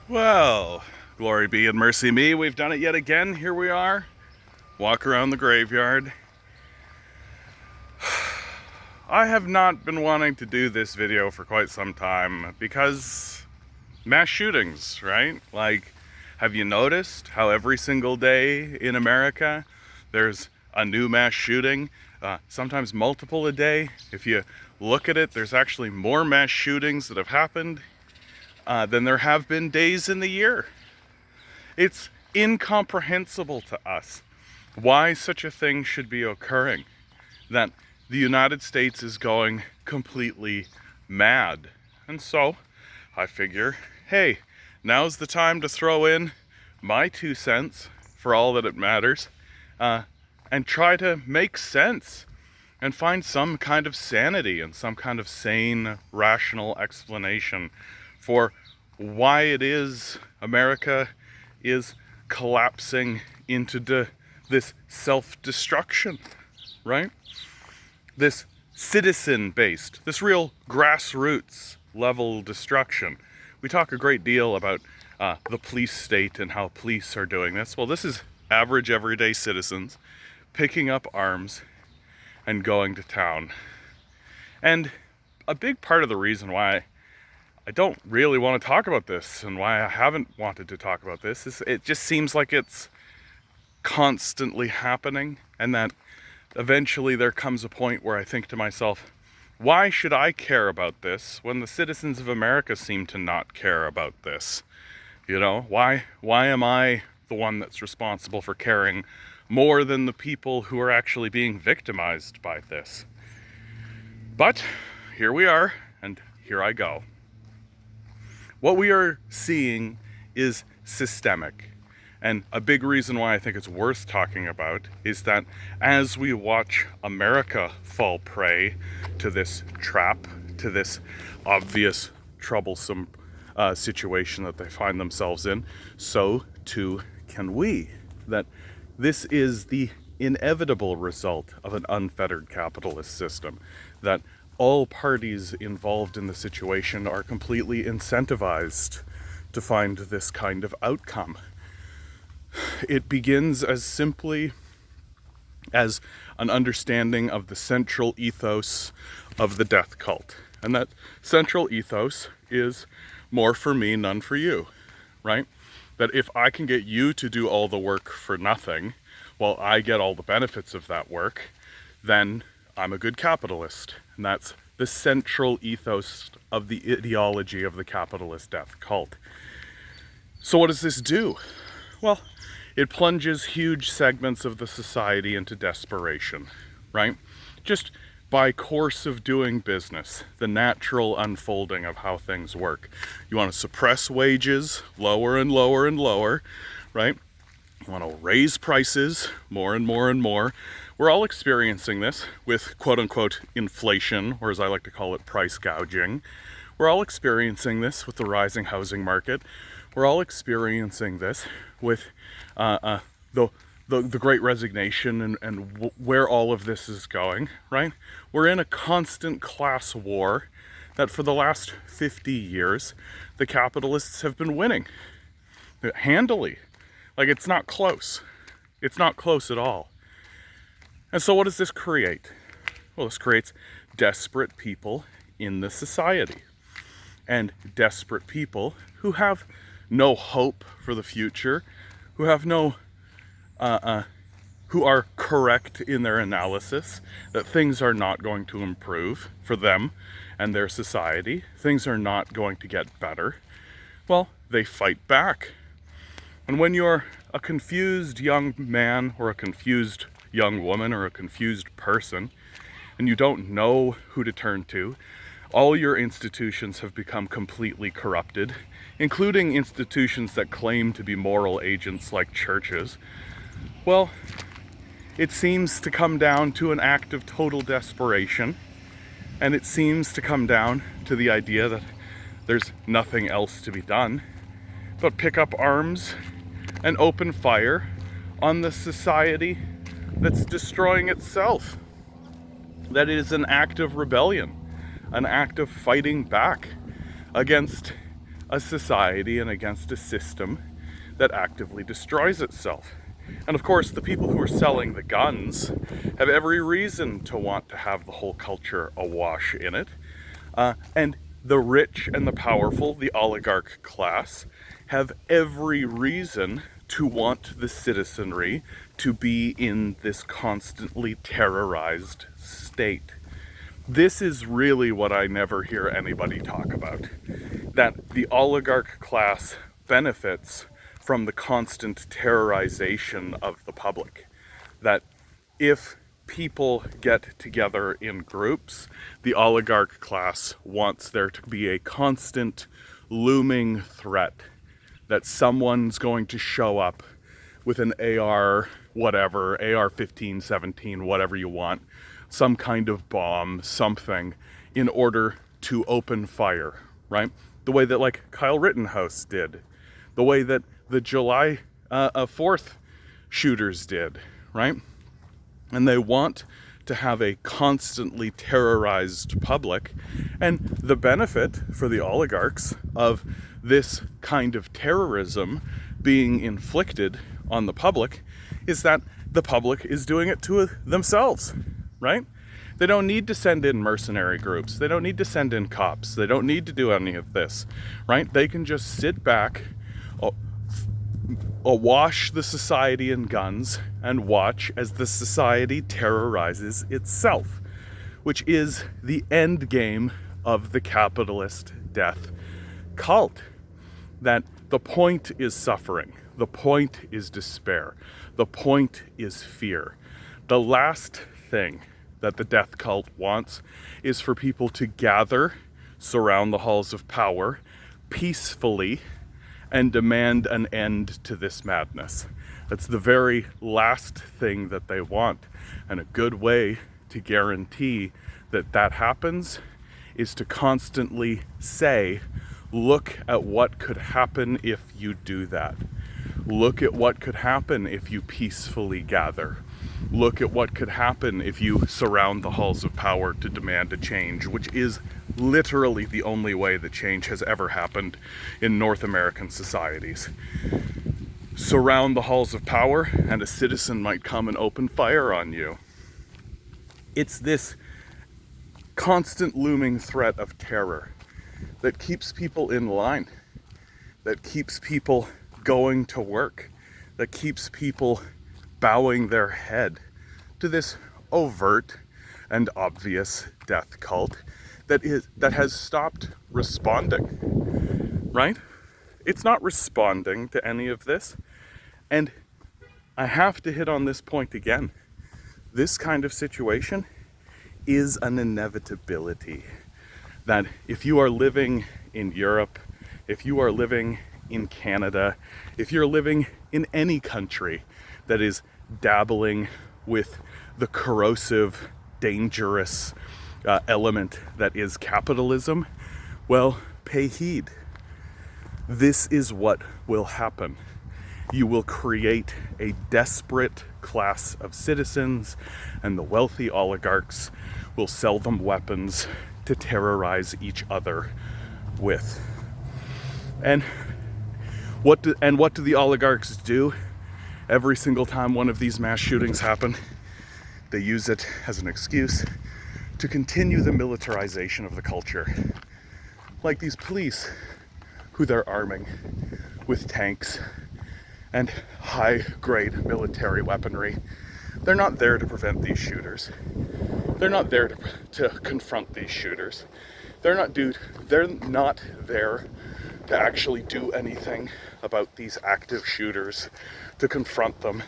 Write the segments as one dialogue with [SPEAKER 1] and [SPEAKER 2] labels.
[SPEAKER 1] Well, glory be and mercy me. We've done it yet again. Here we are. Walk around the graveyard. I have not been wanting to do this video for quite some time because mass shootings, right? Like, have you noticed how every single day in America there's a new mass shooting? Sometimes multiple a day. If you look at it, there's actually more mass shootings that have happened than there have been days in the year. It's incomprehensible to us why such a thing should be occurring, that the United States is going completely mad. And so I figure, hey, now's the time to throw in my 2 cents for all that it matters, and try to make sense and find some kind of sanity and some kind of sane, rational explanation for why it is America is collapsing into this self-destruction, right? This citizen-based, this real grassroots level destruction. We talk a great deal about the police state and how police are doing this. Well, this is average everyday citizens picking up arms and going to town. And a big part of the reason why I don't really want to talk about this and why I haven't wanted to talk about this is it just seems like it's constantly happening, and that eventually there comes a point where I think to myself, why should I care about this when the citizens of America seem to not care about this? You know, why am I the one that's responsible for caring more than the people who are actually being victimized by this? But here we are, and here I go. What we are seeing is systemic. And a big reason why I think it's worth talking about is that as we watch America fall prey to this trap, to this obvious troublesome situation that they find themselves in, so too can we. That this is the inevitable result of an unfettered capitalist system, that all parties involved in the situation are completely incentivized to find this kind of outcome. It begins as simply as an understanding of the central ethos of the death cult. And that central ethos is more for me, none for you, right? That if I can get you to do all the work for nothing, while I get all the benefits of that work, then I'm a good capitalist. And that's the central ethos of the ideology of the capitalist death cult. So what does this do? Well, it plunges huge segments of the society into desperation, right? Just by course of doing business, the natural unfolding of how things work. You want to suppress wages lower and lower and lower, right? You want to raise prices more and more and more. We're all experiencing this with quote-unquote inflation, or as I like to call it, price gouging. We're all experiencing this with the rising housing market. We're all experiencing this with the Great Resignation and where all of this is going, right? We're in a constant class war that for the last 50 years, the capitalists have been winning handily. Like, it's not close. It's not close at all. And so what does this create? Well, this creates desperate people in the society, and desperate people who have no hope for the future, who have no, who are correct in their analysis that things are not going to improve for them and their society. Things are not going to get better. Well, they fight back. And when you're a confused young man or a confused young woman or a confused person, and you don't know who to turn to, all your institutions have become completely corrupted, including institutions that claim to be moral agents like churches. Well, it seems to come down to an act of total desperation, and it seems to come down to the idea that there's nothing else to be done but pick up arms and open fire on the society that's destroying itself. That it is an act of rebellion, an act of fighting back against a society and against a system that actively destroys itself. And of course, the people who are selling the guns have every reason to want to have the whole culture awash in it. And the rich and the powerful, the oligarch class, have every reason to want the citizenry to be in this constantly terrorized state. This is really what I never hear anybody talk about. That the oligarch class benefits from the constant terrorization of the public. That if people get together in groups, the oligarch class wants there to be a constant looming threat that someone's going to show up with an AR, whatever, AR-15, 17, whatever you want, some kind of bomb, something, in order to open fire, right? The way that like Kyle Rittenhouse did, the way that the July 4th shooters did, right? And they want to have a constantly terrorized public. And the benefit for the oligarchs of this kind of terrorism being inflicted on the public is that the public is doing it to themselves, right? They don't need to send in mercenary groups. They don't need to send in cops. They don't need to do any of this, right? They can just sit back, awash the society in guns, and watch as the society terrorizes itself, which is the end game of the capitalist death cult. That the point is suffering, the point is despair, the point is fear. The last thing that the death cult wants is for people to gather, surround the halls of power peacefully, and demand an end to this madness. That's the very last thing that they want. And a good way to guarantee that that happens is to constantly say, look at what could happen if you do that. Look at what could happen if you peacefully gather. Look at what could happen if you surround the halls of power to demand a change, which is literally the only way that change has ever happened in North American societies. Surround the halls of power and a citizen might come and open fire on you. It's this constant looming threat of terror that keeps people in line, that keeps people going to work, that keeps people bowing their head to this overt and obvious death cult that has stopped responding, right? It's not responding to any of this. And I have to hit on this point again. This kind of situation is an inevitability. That if you are living in Europe, if you are living in Canada, if you're living in any country that is dabbling with the corrosive, dangerous element that is capitalism, well, pay heed. This is what will happen. You will create a desperate class of citizens, and the wealthy oligarchs will sell them weapons to terrorize each other with. And what do the oligarchs do every single time one of these mass shootings happen? They use it as an excuse to continue the militarization of the culture. Like these police who they're arming with tanks and high-grade military weaponry. They're not there to prevent these shooters. They're not there to confront these shooters. They're not there to actually do anything about these active shooters, to confront them.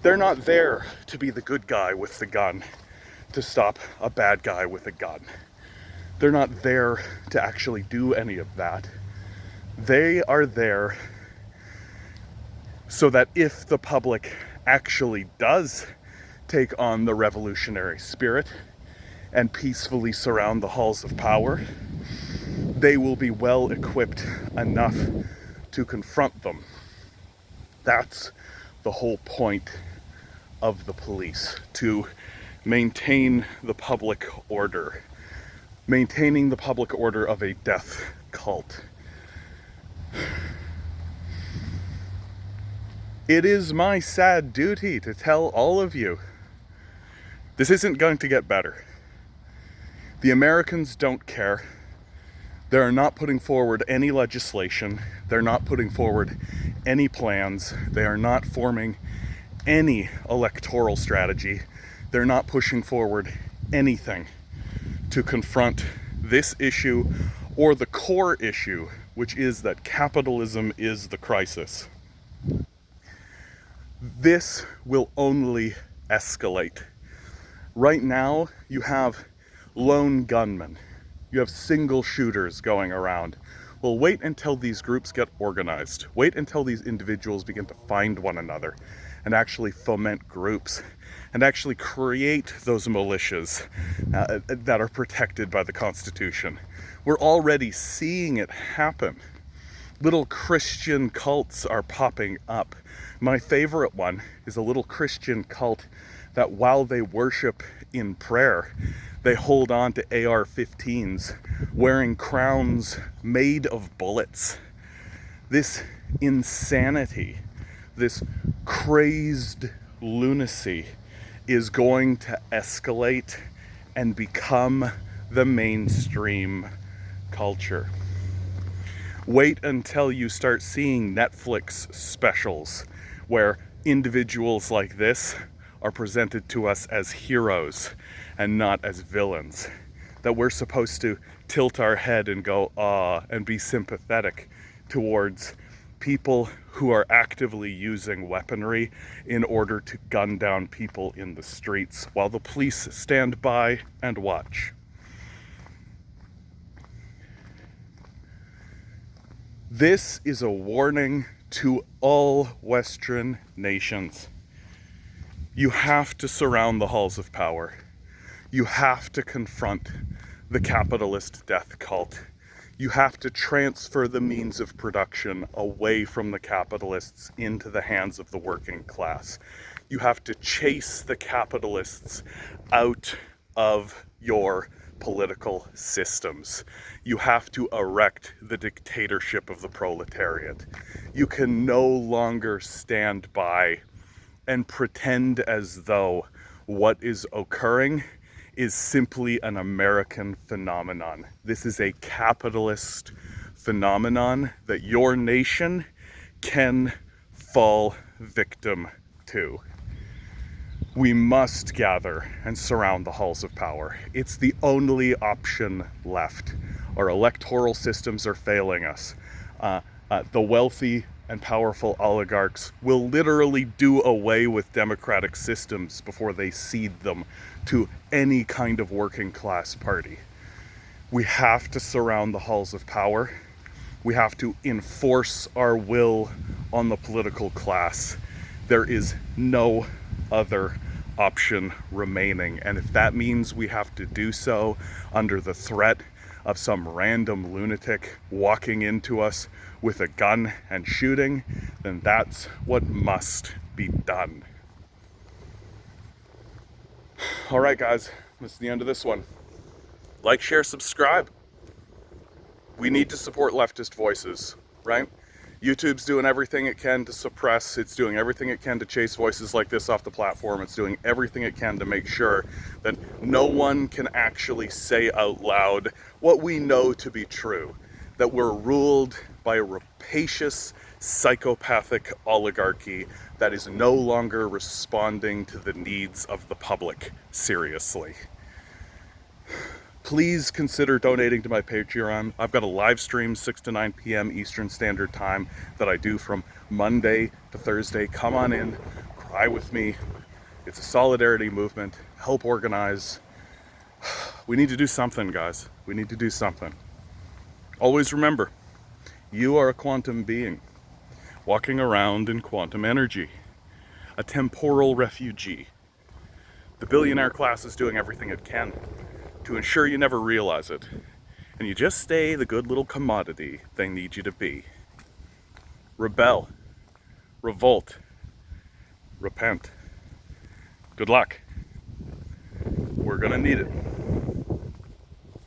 [SPEAKER 1] They're not there to be the good guy with the gun, to stop a bad guy with a gun. They're not there to actually do any of that. They are there so that if the public actually does take on the revolutionary spirit and peacefully surround the halls of power, they will be well equipped enough to confront them. That's the whole point of the police, to maintain the public order. Maintaining the public order of a death cult. It is my sad duty to tell all of you, this isn't going to get better. The Americans don't care. They're not putting forward any legislation. They're not putting forward any plans. They are not forming any electoral strategy. They're not pushing forward anything to confront this issue or the core issue, which is that capitalism is the crisis. This will only escalate. Right now, you have lone gunmen. You have single shooters going around. Well, wait until these groups get organized. Wait until these individuals begin to find one another and actually foment groups and actually create those militias that are protected by the Constitution. We're already seeing it happen. Little Christian cults are popping up. My favorite one is a little Christian cult that while they worship in prayer, they hold on to AR-15s, wearing crowns made of bullets. This insanity, this crazed lunacy is going to escalate and become the mainstream culture. Wait until you start seeing Netflix specials where individuals like this are presented to us as heroes and not as villains. That we're supposed to tilt our head and go, ah, and be sympathetic towards people who are actively using weaponry in order to gun down people in the streets while the police stand by and watch. This is a warning to all Western nations. You have to surround the halls of power. You have to confront the capitalist death cult. You have to transfer the means of production away from the capitalists into the hands of the working class. You have to chase the capitalists out of your political systems. You have to erect the dictatorship of the proletariat. You can no longer stand by and pretend as though what is occurring is simply an American phenomenon. This is a capitalist phenomenon that your nation can fall victim to. We must gather and surround the halls of power. It's the only option left. Our electoral systems are failing us. The wealthy and powerful oligarchs will literally do away with democratic systems before they cede them to any kind of working class party. We have to surround the halls of power. We have to enforce our will on the political class. There is no other option remaining. And if that means we have to do so under the threat of some random lunatic walking into us with a gun and shooting, then that's what must be done. All right, guys, this is the end of this one. Like, share, subscribe. We need to support leftist voices, right? YouTube's doing everything it can to suppress. It's doing everything it can to chase voices like this off the platform. It's doing everything it can to make sure that no one can actually say out loud what we know to be true, that we're ruled by a rapacious, psychopathic oligarchy that is no longer responding to the needs of the public seriously. Please consider donating to my Patreon. I've got a live stream 6 to 9 p.m. Eastern Standard Time that I do from Monday to Thursday. Come on in, cry with me. It's a solidarity movement. Help organize. We need to do something, guys. We need to do something. Always remember, you are a quantum being walking around in quantum energy, a temporal refugee. The billionaire class is doing everything it can to ensure you never realize it, and you just stay the good little commodity they need you to be. Rebel, revolt, repent. Good luck. We're gonna need it.